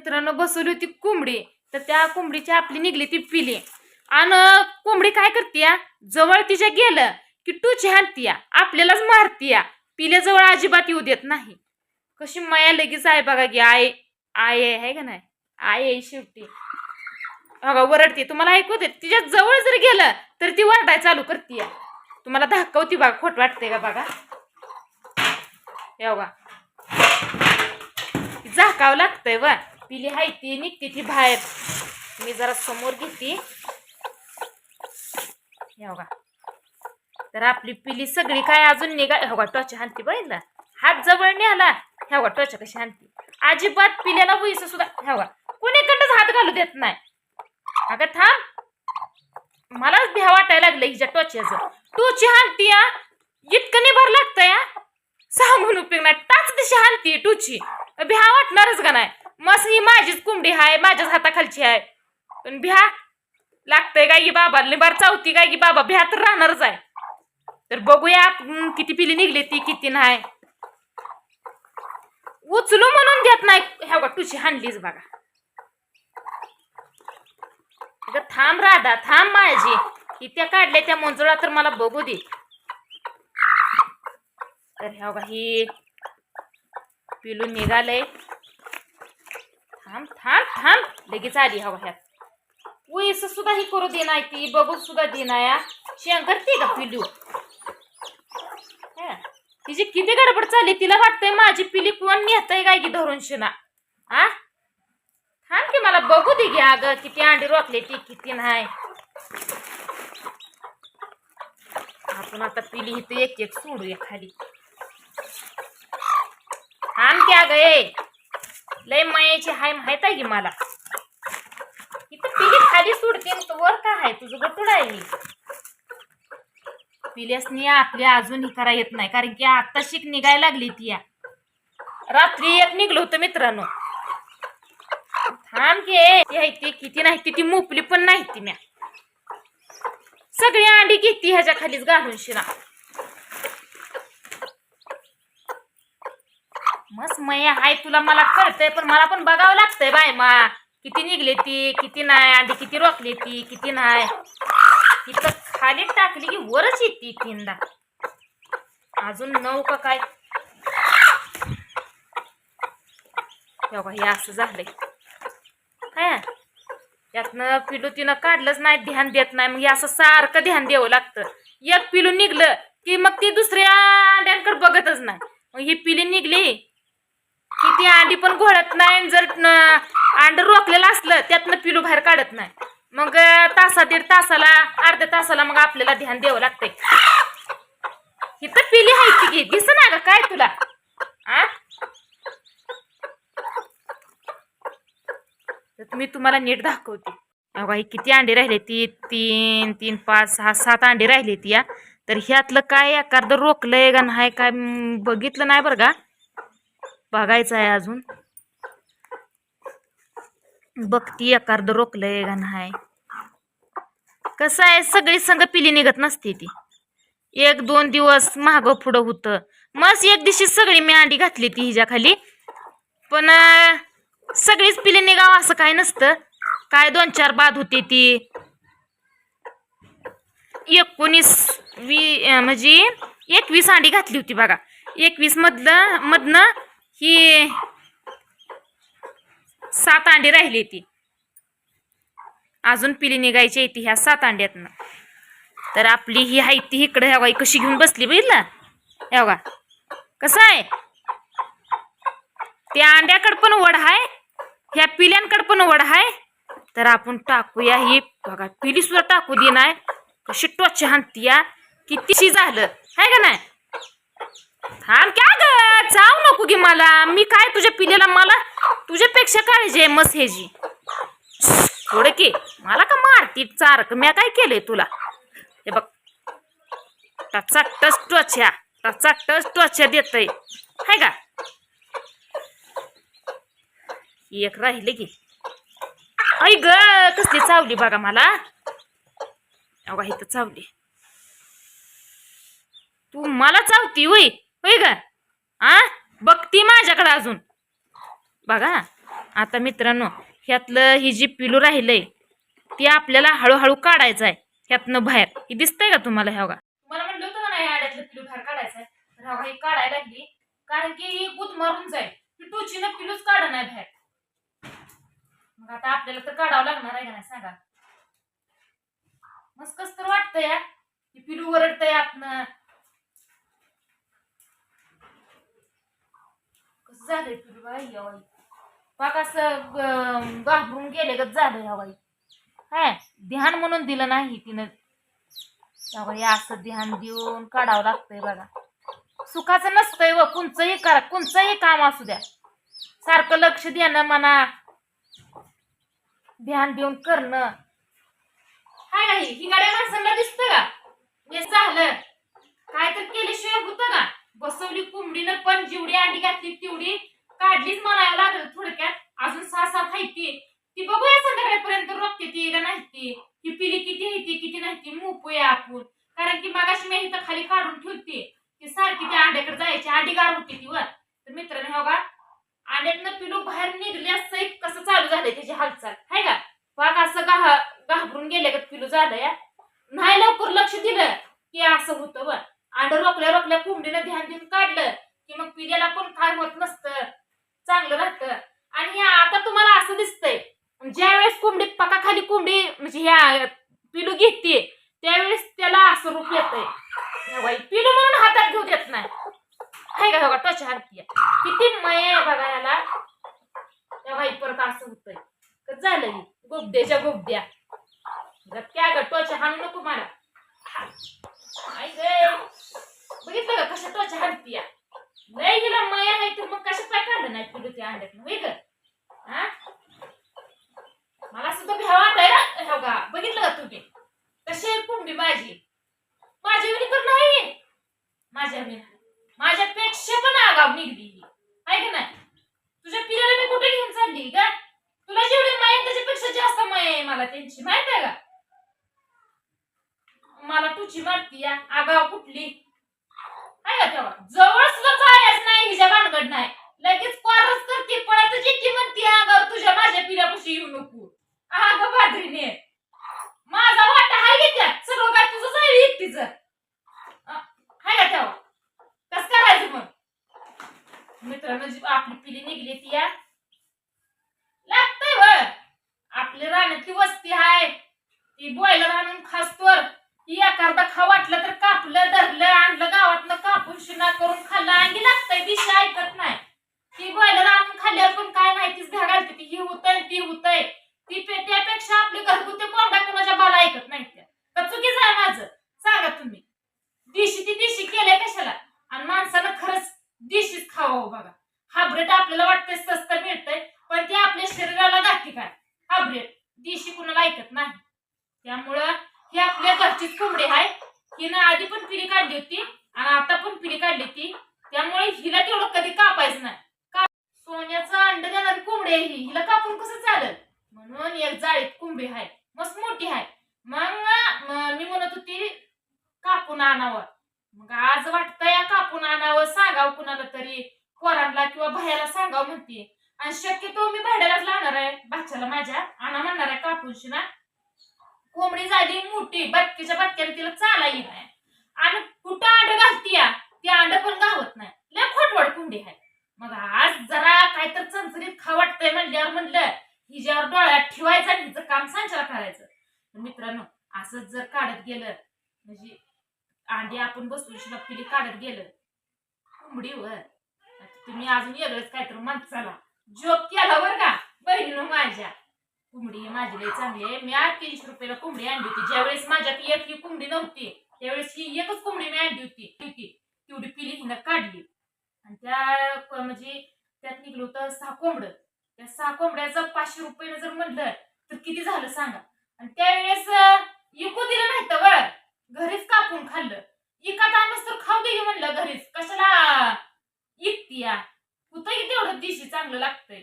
मित्रांनो बसवली होती कोंबडी, तर त्या कोंबडीची आपली निघली ती पिली. आणि कोंबडी काय करतीया, जवळ तिच्या गेलं की टूची हाणतीया, आपल्यालाच मारतीया. पिल्याजवळ अजिबात येऊ देत नाही. कशी माया लगेच आहे बघा की. आय आय आहे का नाही, आय आहे शेवटी. बघा वरडते, तुम्हाला ऐकू देत. तिच्या जवळ जर गेलं तर ती वरडाय चालू करतीया. तुम्हाला दाखवती बघा, खोट वाटते का बघा. हे बघा झाकावं लागतंय व. पिली हाय ती निघते ती बाहेर. मी जरा समोर घेते. हे बघा, तर आपली पिली सगळी काय अजून निघा. हे बघा टोचा हाणती बघितलं, हात जवळ न्याला. हे बघा टोचा कशी हाणती. अजिबात पिल्याला वैस सुद्धा हे बघा कोणीकडंच हात घालू देत नाही. अगं थांब, मलाच भ्या वाटायला लागलं हिच्या टोच्याचं. टोची हाणती या, इतकं निभार लागतं या, सांगून उपयोग नाही. टाच दिशी हाणती टोची, भ्या वाटणारच का नाही. मस्त ही माझीच कोंबडी हाय, माझ्याच हाताखालची आहे, पण भ्या लागतंय काय की बाबा. निभार चावती काय की बाबा, भ्या तर राहणारच आहे. तर बघूया किती पिली निघली ती, किती नाही. उचलू म्हणून देत नाही. ह्या बघा टुची हाणलीच बघा. थांब राधा, थांब माझी. इथे काढल्या त्या मंजुळा तर मला बघू दे. तर ह्या बघा ही पिलू निघालंय. थांब थांब थांब, लगेच आली. ह्या बघा वैस सुद्धा ही करू दे नाही, ती बघू सुद्धा दे नाही. शेंग करते का पिलू. तिची किती गडबड चालली. तिला वाटतंय माझी पिली कोण नेतय काय की धरून शिना. आ थांब की मला बघू दे घ्या. अगं किती अंडी रोखले ती, किती नाही. आपण आता पिली इथं एक एक सोडूया खाली. थांब की अगं, ए लय मायाची हाय माहित आहे की मला. इथं पिली खाली सोडते, वर काय आहे तुझं गटूड आहे. पिल्यासनी आपल्या अजून ही करा येत नाही, कारण की आता शिक निघायला लागली ती या. रात्री एक निघलं होतं मित्रांनो. थांब की ती किती नाही ती मोपली पण नाही ती. म्या सगळी अंडी घेती ह्याच्या खालीच घालून शिना. मस्त मया हाय तुला, मला कळतंय, पण मला पण बघावं लागतंय बाय मा. किती निघले ती, किती नाही, अंडी किती रोखली ती, किती नाही. इथं खाली टाकली की वरच येते तीनदा. अजून 9 का काय. हे असं झालंय काय. यातनं पिलू तिनं काढलंच नाही, ध्यान देत नाही. मग असं सारखं ध्यान द्यावं लागतं. एक पिलू निघलं की मग ती दुसऱ्या अंड्यांकडे बघतच नाही. मग ही पिली निघली की ती अंडी पण घोळत नाही. जर अंड रोखलेलं असलं त्यातनं पिलू बाहेर काढत नाही. मग तासा दीड तासाला, अर्ध्या तासाला मग आपल्याला ध्यान द्यावं लागतंय. इथं पिली आहे ती, दिस ना ग काय तुला. आ तर मी तुम्हाला नीट दाखवते. बघा ही किती अंडी राहिले ती. 3 3 5 6 7 अंडी राहिली ती या. तर ह्यातलं काय एखादं रोखलंय का नाही काय बघितलं नाही बरं का. बघायचं आहे अजून. बघती एखादं रोखलंय का नाही. कसं आहे, सगळी संग पिली निघत नसते ती. 1-2 दिवस मागं पुढं होतं. मस्त एक दिवशी सगळी मी अंडी घातली ती हिच्या खाली. पण सगळीच पिली निघावं असं काय नसतं. काय 2-4 बाद होते ती. 19 म्हणजे 21 अंडी घातली होती बघा. 21 मधनं ही 7 अंडी राहिली ती. अजून पिली निघायची ती ह्या 7 अंड्यातनं. तर आपली ही हाय ती इकडे ह्या कशी घेऊन बसली बघितलं. हे बघा कसं आहे, त्या अंड्याकडे पण वड आहे, ह्या पिल्यांकडे पण वड आहे. तर आपण टाकूया ही बघा. पिली सुद्धा टाकू दे नाही, कशी टोची हाणती या. कितीशी झालं आहे का नाही. थांब क्या ग, चाव नको की मला. मी काय तुझ्या पिल्याला, मला तुझ्यापेक्षा काळजी आहे मस्त ह्याची. थोडं की मला का मारती चारक, मी काय केलंय तुला. हे बघ टचा टच टोच्या देतय हाय का. एक राहिले की. आई ग कसली चावली बघा मला. अगं इथं चावली. तू मला चावती होय होय ग. आ बघती माझ्याकडे अजून बघा. आता मित्रांनो ह्यातलं ही जी पिलू राहिलंय ती आपल्याला हळूहळू काढायचं आहे ह्यातनं बाहेर. ही दिसतंय का तुम्हाला? ह्या बघा, तुम्हाला म्हटलं होतं ना या आड्यातलं पिलू बाहेर काढायचंय, तर ह्या ही काढायला लागली कारण की ही गुद मारून जाईल. ती टोचीनं पिलूच काढ नाही बाहेर. मग आता आपल्याला तर काढावं लागणार आहे का नाही सांगा. मस्त कस तर वाटतं या ती पिलू वरडतंय आतनं. कसं झालंय पिलू बाई या बाई, पाक असं घाबरून गेले गच झालं ह्या बाई. काय ध्यान म्हणून दिलं नाही तिनं. हे असं ध्यान देऊन काढावं लागतंय बघा. सुखाचं नसतंय व कोणचंही करा, कोणचंही काम असू द्या, सारखं लक्ष देणं म्हणा, ध्यान देऊन करणं. हाय का ही गाड्या माणसांना दिसतं का? हे झालं काय तर केल्याशिवाय होतं का? बसवली कोंबडीनं पण जेवढी अंडी घातली तेवढी काढलीच म्हणायला लागलं. थोडक्यात अजून 6-7 आहे ती बघूया संध्याकाळपर्यंत रोखते ती का नाही ती पिली किती आहे ती किती नाही ती मोपूया आपण. कारण की मगाशी मी इथं खाली काढून ठेवते ती सारखी त्या अंड्याकडे जायची, अंडी गार होती ती वर. तर मित्रांनो हो का अंड्यातनं पिलू बाहेर निघले असं कसं चालू झालंय त्याची हालचाल हाय का. पाक असं घाबरून गेले का पिलू झालं या. नाही लवकर लक्ष दिलं की असं होतं व. अंड रोखल्या कोंबडीनं ध्यान देऊन काढलं की मग पिल्याला पण काय होत नसतं, चांगलं राहतं. आणि आता तुम्हाला असं दिसतंय ज्या वेळेस कोंबडी पाकाखाली कोंबडी म्हणजे ह्या पिलू घेते त्यावेळेस त्याला असं रूप येतंय. पिलू म्हणून हातात घेऊ देत नाही हाय का. बघा टोचा हाणतीये किती मय बघा याला. त्या बाई परत असं होतंय कसं झालं गोबड्याच्या गोबड्या क्या ग टोचा हाणू नको मला. बघितलं का कशा टोचा हाणतीया. लय गेला मय आहे तर मग कशा काय काढलं नाही पिलू त्या अंड्यात होय ग. मला सुद्धा भ्या वाटाय ना का. बघितलं का तुम्ही कशी कोंबडी माझी वेळी तर नाही माझ्यापेक्षा पण आगाव निघली आहे का नाही. तुझ्या पिल्याला मी कुठे घेऊन चालली का? तुला जेवढी माय त्याच्यापेक्षा जास्त माय आहे मला त्यांची माहित आहे का. मला तुझी मारती या आगाव कुठली आहे का. तेव्हा जवळ सुद्धा जायच नाही हिच्या भानगड नाही लगेच पारच करते पळत जितकी म्हणते आगाव तुझ्या माझ्या पिल्यापाशी येऊ नको. अगं बाजरीने माझा वाटा हाय की त्यात सगळं काय तुझंच आहे एकटीचं हाय का. तेव्हा कसं करायचं मग मित्रांनो आपली पिली निघली ती या लागतंय व. आपली रानातली वस्ती हाय ती बॉयलर आणून खासतोर ती एखादा खा वाटलं तर कापलं धरलं आणलं गावातनं कापून शिना करून खाल्लं अंगी लागतंय. दिशा ऐकत नाही ती बॉयलर आणून खाल्ल्यावर पण काय माहितीच भ्या घालते ती ही होतंय ती होतंय. त्यापेक्षा आपली घरगुती कोंबड्या कोणाच्या बाला ऐकत नाही त्या चुकीचं आहे माझं सांगा तुम्ही. देशी केलंय कशाला आणि माणसानं खरंच देशीच खावं बघा. हायब्रिड आपल्याला वाटतंय स्वस्त मिळतंय पण ते आपल्या शरीराला घातक आहे. हायब्रिड देशी कुणाला ऐकत नाही. त्यामुळं ही आपल्या घरचीच कोंबडी आहे. हिनं आधी पण पिली काढली होती आणि आता पण पिली काढली होती त्यामुळे हिला तेवढं कधी कापायचं नाही. सोन्याचं अंड देणारी कोंबडी आहे हिला कापून कसं चालेल म्हणून एक जाळीत कोंबडी आहे मस्त मोठी आहे. मग मी म्हणत होती कापून आणावं. मग आज वाटतंय कापून आणावं सांगावं कुणाला तरी पोरांना किंवा बाहेरला सांगावं म्हणते. आणि शक्यतो मी भाड्यालाच लावणार आहे बाच्याला माझ्या आणा म्हणणार आहे कापून शिना. कोंबडी झाली मोठी बटक्याने तिला चाला येत नाही आणि कुठं अंड घालतीया ती अंड पण गावत नाही. लय खोटवड कोंबडी आहे. मग आज जरा काहीतरी चणचणीत खा वाटतंय म्हणल्यावर म्हणलं हिच्यावर डोळ्यात ठेवायचं आणि हिचं काम सांच्याला करायचं. मित्रांनो असंच जर काढत गेलं म्हणजे अंडी आपण बसून पिली काढत गेलं कोंबडीवर तुम्ही अजून वेगळंच काहीतरी माणसाला जोक केला बरं का. बहिणीनं माझ्या कोंबडी माझी लय चांगली आहे. मी 300 रुपयाला कोंबडी आणली होती. ज्यावेळेस माझ्यात एक ही कोंबडी नव्हती त्यावेळेस ही एकच कोंबडी मी आणली होती तेवढी पिली हिनं काढली आणि त्या म्हणजे त्यात निघलं होतं 6 कोंबड. त्या 6 कोंबड्याचं 500 रुपयानं जर म्हणलं तर किती झालं सांगा. आणि त्यावेळेस इकू दिलं नाही तर घरीच कापून खाल्लं. इकात आणूस तर खाऊ दे म्हणलं घरीच कशाला इकतीया होतं की तेवढं दिशी चांगलं लागतंय.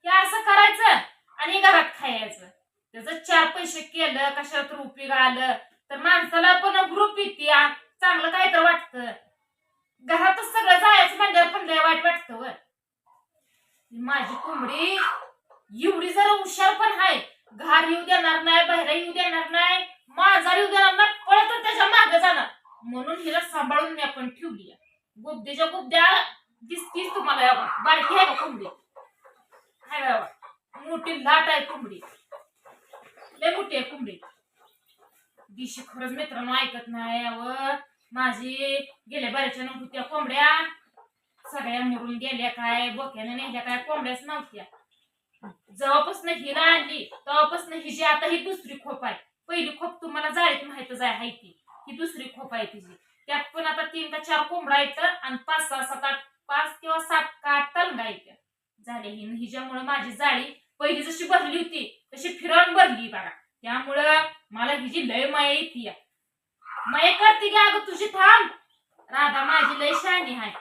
हे असं करायचं आणि घरात खायचं. त्याचं 4 पैसे केलं कशाला तर उपयोग आलं तर माणसाला पण ग्रुप येते चांगलं काय तर वाटतं. घरातच सगळं जायचं म्हणल्यावर पण लय वाईट वाटतं व. माझी कोंबडी एवढी जरा हुशार पण आहे. घार येऊ देणार नाही, बाहेर येऊ देणार नाही, मांजर येऊ देणार नाही, पळत त्याच्या मागे जाणार. म्हणून हिला सांभाळून मी आपण ठेवली. गुब्देच्या गुब्द्या दिसतीच तुम्हाला. या बघा. बारकी आहे का कोंबडी? हाय बाबा. मोठी लाट आहे कोंबडी, लय मोठी आहे कोंबडी. दिशी खरंच मित्रांनो ऐकत नाही. माझी गेल्या बऱ्याच्या होत्या कोंबड्या, सगळ्या मरून गेल्या काय, बोक्याने नेल्या काय, कोंबड्याच नव्हत्या. जेव्हापासून हिला आणली तेव्हापासून हिची आता ही दुसरी खोप आहे. पहिली खोप तुम्हाला जाळीत माहितच आहे ही दुसरी खोप आहे तिची. त्यात पण आता 3 का 4 कोंबडा येतं आणि 5 6 7 8 5 किंवा 7 का 8 तलगा येत्या झाले. हिच्यामुळे माझी जाळी पहिली जशी भरली होती तशी फिरवून भरली बघा. त्यामुळं मला हिची लय माया येते. माया करते की अगं तुझी थांब. राधा माझी लय शहाणी आहे.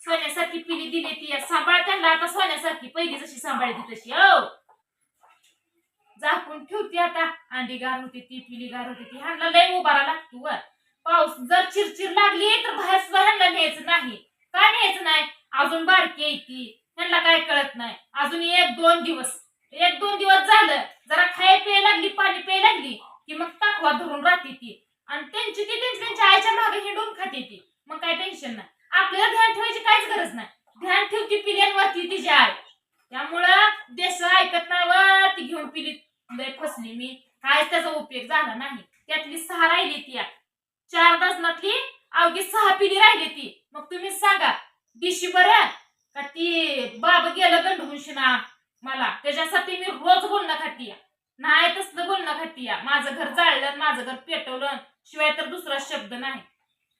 सोन्यासारखी पिली दिली ती, सांभाळ त्यांना आता सोन्यासारखी, पहिली जशी सांभाळती तशी. हो झाकून ठेवते आता. अंडी गार होती ती, पिली गार होती ती. ह्यांना लय उभारा लागतो वर. पाऊस जर चिरचिर लागली तर बाहेर सुद्धा ह्यांना न्यायचं नाही. काय न्यायचं नाही? अजून बारकी आहे ती, ह्यांना काय कळत नाही. अजून 1-2 दिवस, 1-2 दिवस झालं जरा खाय प्यायला लागली, पाणी प्यायला लागली की मग टाकवा धरून राहते ती. आणि त्यांच्या आईच्या मागे हिंडून खाते ती. मग काय टेन्शन नाही. आपल्याला ध्यान ठेवायची काहीच गरज नाही. ध्यान ठेवती पिल्यांवरती तिची आई. त्यामुळं देश ऐकत नाही व ती घेऊन पिली. लय फसली मी. काय त्याचा उपयोग झाला नाही. त्यातली 6 राहिली ती. 4 डझनातली अवघी 6 पिली राहिली ती. मग तुम्हीच सांगा दिशी बरं का ती बाबा गेलं गंडवून शिना मला. त्याच्यासाठी मी रोज बोलणं खातीया. नाही तसलं बोलणं खातीया. माझं घर जाळलं, माझं घर पेटवलं, शिवाय तर दुसरा शब्द नाही.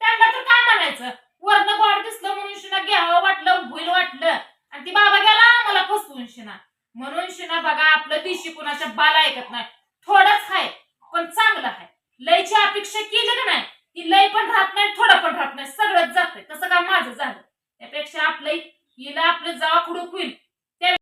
त्यांना तर काय म्हणायचं? वरनं गोड दिसलं म्हणून शिना घ्यावं वाटलं, होईल वाटलं, आणि ती बाबा गेला मला फसवून शिना. म्हणून शिना बघा आपलं दिशी कुणाच्या बाला ऐकत नाही. थोडंच आहे पण चांगलं आहे. लयची अपेक्षा केली का नाही ती लय पण राहत नाही, थोडं पण राहत नाही, सगळंच जातंय. तसं का माझं झालं. त्यापेक्षा आपलं हिला आपलं जावा खुडूक होईल